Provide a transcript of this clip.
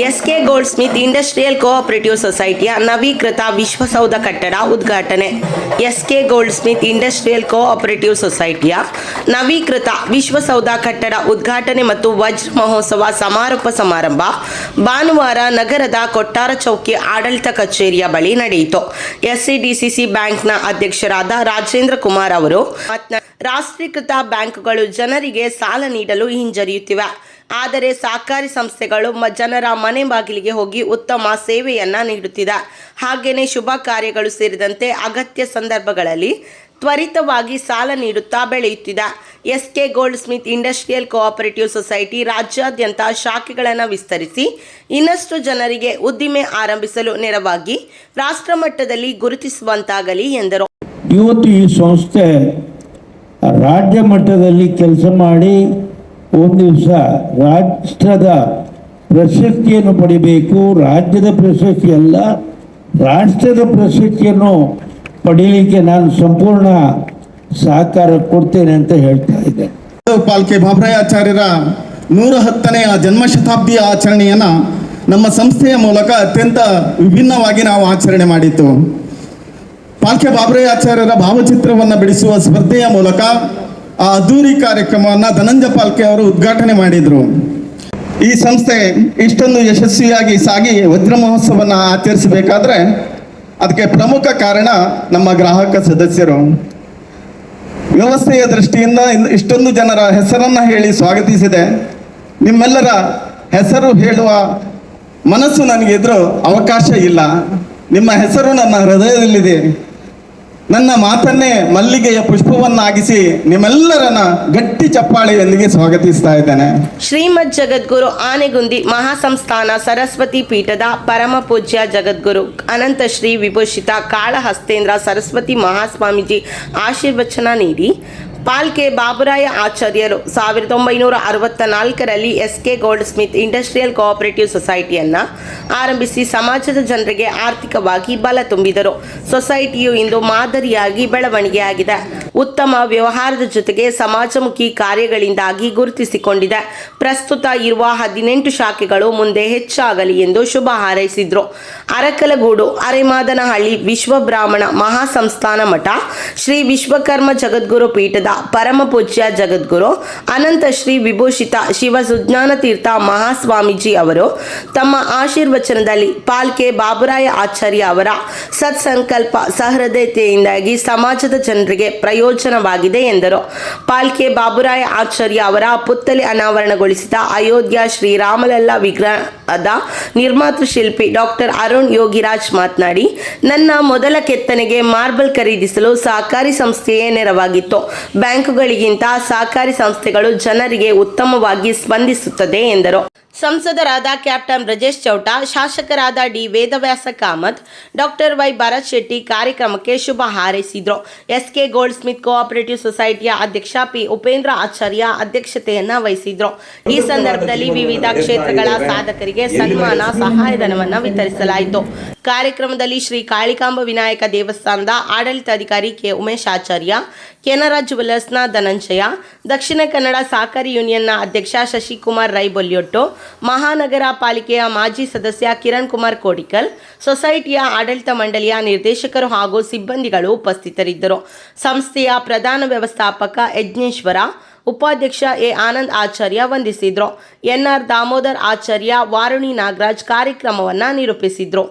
S K goldsmith industrial cooperative ಸೊಸೈಟಿಯ ನವೀಕೃತ ವಿಶ್ವಸೌಧ ಕಟ್ಟಡ ಉದ್ಘಾಟನೆ. SK goldsmith industrial cooperative ಸೊಸೈಟಿಯ ನವೀಕೃತ ವಿಶ್ವಸೌಧ ಕಟ್ಟಡ ಉದ್ಘಾಟನೆ ಮತ್ತು ವಜ್ರ ಮಹೋತ್ಸವ ಸಮಾರೋಪ ಸಮಾರಂಭ ಭಾನುವಾರ ನಗರದ ಕೊಟ್ಟಾರ ಚೌಕಿ ಆಡಳಿತ ಕಚೇರಿಯ ಬಳಿ ನಡೆಯಿತು. ಎಸ್ಸಿಡಿಸಿಸಿ ಬ್ಯಾಂಕ್ನ ಅಧ್ಯಕ್ಷರಾದ ರಾಜೇಂದ್ರ ಕುಮಾರ್ ಅವರು ರಾಷ್ಟ್ರೀಕೃತ ಬ್ಯಾಂಕುಗಳು ಜನರಿಗೆ ಸಾಲ ನೀಡಲು ಹಿಂಜರಿಯುತ್ತಿವೆ. ಆದರೆ ಸಹಕಾರಿ ಸಂಸ್ಥೆಗಳು ಜನರ ಮನೆ ಬಾಗಿಲಿಗೆ ಹೋಗಿ ಉತ್ತಮ ಸೇವೆಯನ್ನು ನೀಡುತ್ತಿದೆ. ಹಾಗೆಯೇ ಶುಭ ಕಾರ್ಯಗಳು ಸೇರಿದಂತೆ ಅಗತ್ಯ ಸಂದರ್ಭಗಳಲ್ಲಿ ತ್ವರಿತವಾಗಿ ಸಾಲ ನೀಡುತ್ತಾ ಬೆಳೆಯುತ್ತಿದೆ. SK goldsmith industrial cooperative society ರಾಜ್ಯಾದ್ಯಂತ ಶಾಖೆಗಳನ್ನು ವಿಸ್ತರಿಸಿ ಇನ್ನಷ್ಟು ಜನರಿಗೆ ಉದ್ದಿಮೆ ಆರಂಭಿಸಲು ನೆರವಾಗಿ ರಾಷ್ಟ್ರ ಮಟ್ಟದಲ್ಲಿ ಗುರುತಿಸುವಂತಾಗಲಿ ಎಂದರು. ಇವತ್ತು ಈ ಸಂಸ್ಥೆ ರಾಜ್ಯ ಮಟ್ಟದಲ್ಲಿ ಕೆಲಸ ಮಾಡಿ ಒಂದು ದಿವಸ ರಾಷ್ಟ್ರದ ಪ್ರಶಸ್ತಿಯನ್ನು ಪಡಿಬೇಕು. ರಾಜ್ಯದ ಪ್ರಶಸ್ತಿ ಅಲ್ಲ, ರಾಷ್ಟ್ರದ ಪ್ರಶಸ್ತಿಯನ್ನು ಪಡೀಲಿಕ್ಕೆ ನಾನು ಸಂಪೂರ್ಣ ಸಹಕಾರ ಕೊಡ್ತೇನೆ ಅಂತ ಹೇಳ್ತಾ ಇದ್ದೆ. ಪಾಲ್ಕೆ ಬಾಬುರಾಯ ಆಚಾರ್ಯರ 110ನೆಯ ಜನ್ಮ ಶತಾಬ್ದಿಯ ಆಚರಣೆಯನ್ನು ನಮ್ಮ ಸಂಸ್ಥೆಯ ಮೂಲಕ ಅತ್ಯಂತ ವಿಭಿನ್ನವಾಗಿ ನಾವು ಆಚರಣೆ ಮಾಡಿತ್ತು. ಪಾಲ್ಕೆ ಬಾಬುರಾಯ ಆಚಾರ್ಯರ ಭಾವಚಿತ್ರವನ್ನು ಬಿಡಿಸುವ ಸ್ಪರ್ಧೆಯ ಮೂಲಕ ಆ ಅದ್ದೂರಿ ಕಾರ್ಯಕ್ರಮವನ್ನು ಧನಂಜಯ ಪಾಲ್ಕೆ ಅವರು ಉದ್ಘಾಟನೆ ಮಾಡಿದರು. ಈ ಸಂಸ್ಥೆ ಇಷ್ಟೊಂದು ಯಶಸ್ವಿಯಾಗಿ ಸಾಗಿ ವಜ್ರ ಮಹೋತ್ಸವವನ್ನು ಆಚರಿಸಬೇಕಾದ್ರೆ ಅದಕ್ಕೆ ಪ್ರಮುಖ ಕಾರಣ ನಮ್ಮ ಗ್ರಾಹಕ ಸದಸ್ಯರು. ವ್ಯವಸ್ಥೆಯ ದೃಷ್ಟಿಯಿಂದ ಇಷ್ಟೊಂದು ಜನರ ಹೆಸರನ್ನು ಹೇಳಿ ಸ್ವಾಗತಿಸಿದೆ. ನಿಮ್ಮೆಲ್ಲರ ಹೆಸರು ಹೇಳುವ ಮನಸ್ಸು ನನಗಿದ್ರೂ ಅವಕಾಶ ಇಲ್ಲ. ನಿಮ್ಮ ಹೆಸರು ನನ್ನ ಹೃದಯದಲ್ಲಿದೆ. ನನ್ನ ಮಾತನ್ನೇ ಮಲ್ಲಿಗೆಯ ಪುಷ್ಪವನ್ನಾಗಿಸಿ ನಿಮ್ಮೆಲ್ಲರನ್ನ ಗಟ್ಟಿ ಚಪ್ಪಾಳೆಯೊಂದಿಗೆ ಸ್ವಾಗತಿಸ್ತಾ ಇದ್ದೇನೆ. ಶ್ರೀಮದ್ ಜಗದ್ಗುರು ಆನೆಗುಂದಿ ಮಹಾಸಂಸ್ಥಾನ ಸರಸ್ವತಿ ಪೀಠದ ಪರಮ ಪೂಜ್ಯ ಜಗದ್ಗುರು ಅನಂತ ಶ್ರೀ ವಿಭೂಷಿತ ಕಾಳಹಸ್ತೇಂದ್ರ ಸರಸ್ವತಿ ಮಹಾಸ್ವಾಮೀಜಿ ಆಶೀರ್ವಚನ ನೀಡಿ ಪಾಲ್ಕೆ ಬಾಬುರಾಯ ಆಚಾರ್ಯರು 1964ರಲ್ಲಿ SK goldsmith industrial cooperative ಸೊಸೈಟಿಯನ್ನು ಆರಂಭಿಸಿ ಸಮಾಜದ ಜನರಿಗೆ ಆರ್ಥಿಕವಾಗಿ ಬಲ ತುಂಬಿದರು. ಸೊಸೈಟಿಯು ಇಂದು ಮಾದರಿಯಾಗಿ ಬೆಳವಣಿಗೆಯಾಗಿದೆ. ಉತ್ತಮ ವ್ಯವಹಾರದ ಜೊತೆಗೆ ಸಮಾಜಮುಖಿ ಕಾರ್ಯಗಳಿಂದಾಗಿ ಗುರುತಿಸಿಕೊಂಡಿದೆ. ಪ್ರಸ್ತುತ ಇರುವ 18 ಶಾಖೆಗಳು ಮುಂದೆ ಹೆಚ್ಚಾಗಲಿ ಎಂದು ಶುಭ ಹಾರೈಸಿದರು. ಅರಕಲಗೂಡು ಅರೆಮಾದನಹಳ್ಳಿ ವಿಶ್ವಬ್ರಾಹ್ಮಣ ಮಹಾಸಂಸ್ಥಾನ ಮಠ ಶ್ರೀ ವಿಶ್ವಕರ್ಮ ಜಗದ್ಗುರು ಪೀಠದ ಪರಮ ಪೂಜ್ಯ ಜಗದ್ಗುರು ಅನಂತ ಶ್ರೀ ವಿಭೂಷಿತ ಶಿವ ಸುಜ್ಞಾನ ತೀರ್ಥ ಮಹಾಸ್ವಾಮೀಜಿ ಅವರು ತಮ್ಮ ಆಶೀರ್ವಚನದಲ್ಲಿ ಪಾಲ್ಕೆ ಬಾಬುರಾಯ ಆಚಾರ್ಯ ಅವರ ಸತ್ಸಂಕಲ್ಪ ಸಹೃದಯತೆಯಿಂದಾಗಿ ಸಮಾಜದ ಜನರಿಗೆ ಪ್ರಯೋಜನವಾಗಿದೆ ಎಂದರು. ಪಾಲ್ಕೆ ಬಾಬುರಾಯ ಆಚಾರ್ಯ ಅವರ ಪುತ್ಥಳಿ ಅನಾವರಣಗೊಳಿಸಿದ ಅಯೋಧ್ಯ ಶ್ರೀರಾಮಲಲ್ಲ ವಿಗ್ರಹದ ನಿರ್ಮಾತೃ ಶಿಲ್ಪಿ ಡಾಕ್ಟರ್ ಅರುಣ್ ಯೋಗಿರಾಜ್ ಮಾತನಾಡಿ, ನನ್ನ ಮೊದಲ ಕೆತ್ತನೆಗೆ ಮಾರ್ಬಲ್ ಖರೀದಿಸಲು ಸಹಕಾರಿ ಸಂಸ್ಥೆಯೇ ನೆರವಾಗಿತ್ತು. ಬ್ಯಾಂಕುಗಳಿಗಿಂತ ಸಹಕಾರಿ ಸಂಸ್ಥೆಗಳು ಜನರಿಗೆ ಉತ್ತಮವಾಗಿ ಸ್ಪಂದಿಸುತ್ತದೆ ಎಂದರು. ಸಂಸದರಾದ ಕ್ಯಾಪ್ಟನ್ ಬ್ರಜೇಶ್ ಚೌಟ, ಶಾಸಕರಾದ D Vedavyas Kamath, doctor Y Bharat Shetty ಕಾರ್ಯಕ್ರಮಕ್ಕೆ ಶುಭ ಹಾರೈಸಿದರು. ಎಸ್ಕೆ ಗೋಲ್ಡ್ ಸ್ಮಿತ್ ಕೋಆಪರೇಟಿವ್ ಸೊಸೈಟಿಯ ಅಧ್ಯಕ್ಷ ಪಿ ಉಪೇಂದ್ರ ಆಚಾರ್ಯ ಅಧ್ಯಕ್ಷತೆಯನ್ನು ವಹಿಸಿದರು. ಈ ಸಂದರ್ಭದಲ್ಲಿ ವಿವಿಧ ಕ್ಷೇತ್ರಗಳ ಸಾಧಕರಿಗೆ ಸನ್ಮಾನ ಸಹಾಯಧನವನ್ನು ವಿತರಿಸಲಾಯಿತು. ಕಾರ್ಯಕ್ರಮದಲ್ಲಿ ಶ್ರೀ ಕಾಳಿಕಾಂಬ ವಿನಾಯಕ ದೇವಸ್ಥಾನದ ಆಡಳಿತಾಧಿಕಾರಿ ಕೆ ಉಮೇಶ್ ಆಚಾರ್ಯ, ಕೆನರಾ ಜುವೆಲ್ಲರ್ಸ್ನ ಧನಂಜಯ, ದಕ್ಷಿಣ ಕನ್ನಡ ಸಹಕಾರಿ ಯೂನಿಯನ್ನ ಅಧ್ಯಕ್ಷ ಶಶಿಕುಮಾರ್ ರೈಬೊಲ್ಯೊಟ್ಟು, ಮಹಾನಗರ ಪಾಲಿಕೆಯ ಮಾಜಿ ಸದಸ್ಯ ಕಿರಣ್ ಕುಮಾರ್ ಕೋಡಿಕಲ್, ಸೊಸೈಟಿಯ ಆಡಳಿತ ಮಂಡಳಿಯ ನಿರ್ದೇಶಕರು ಹಾಗೂ ಸಿಬ್ಬಂದಿಗಳು ಉಪಸ್ಥಿತರಿದ್ದರು. ಸಂಸ್ಥೆಯ ಪ್ರಧಾನ ವ್ಯವಸ್ಥಾಪಕ ಯಜ್ಞೇಶ್ವರ, ಉಪಾಧ್ಯಕ್ಷ ಎ ಆನಂದ್ ಆಚಾರ್ಯ ವಂದಿಸಿದ್ರು. ಎನ್ಆರ್ ದಾಮೋದರ್ ಆಚಾರ್ಯ, ವಾರುಣಿ ನಾಗರಾಜ್ ಕಾರ್ಯಕ್ರಮವನ್ನು ನಿರೂಪಿಸಿದ್ರು.